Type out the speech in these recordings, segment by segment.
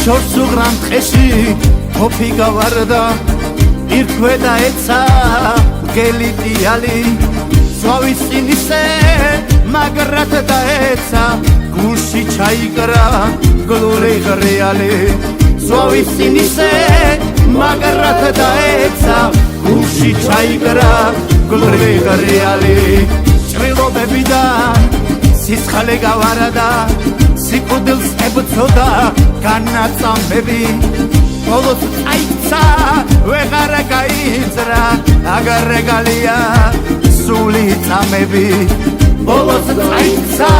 შორს უღრან ტყეში ოფი გავარდა ირქვედა ეცა გელი დიალი ზღვის წინ ისე მაგრად დაეცა გულში ჩაიკრა გლური ღრიალი ზღვის წინ ისე მაგრად დაეცა გულში ჩაიკრა გლური ღრიალი ჭრილობებიდან სიცხალე გავარდა სიკვდილს ებწოდა განაწამები ბოლოს აიქცა ვეღარ გაიძრა აგარ რეგალია სული წამები ბოლოს აიქცა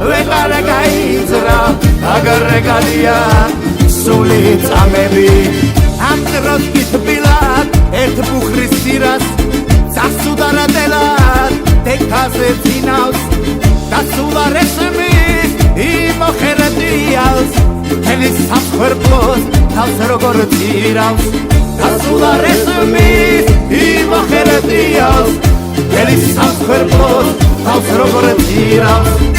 ვეღარ გაიძრა აგარ რეგალია სული წამები ამ დროს გითბილად ერთ ბუხრის სირას დასუდარადელად დეკაზე წინავს დასულა რესმის იმოხერდიალს თელის საფხერბლოს თავს როგორ წირავს დასულა რესმის იმოხერდიალს თელის საფხერბლოს თავს როგორ წირავს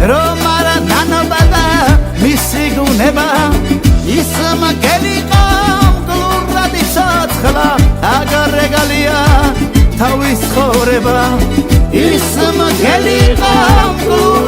რომ არა დანაბადა მისი გუნება ის მაგელი ყამკლურად იცოცხლა აგარ რეგალია თავის ხორება ის მაგელი ყამკლურად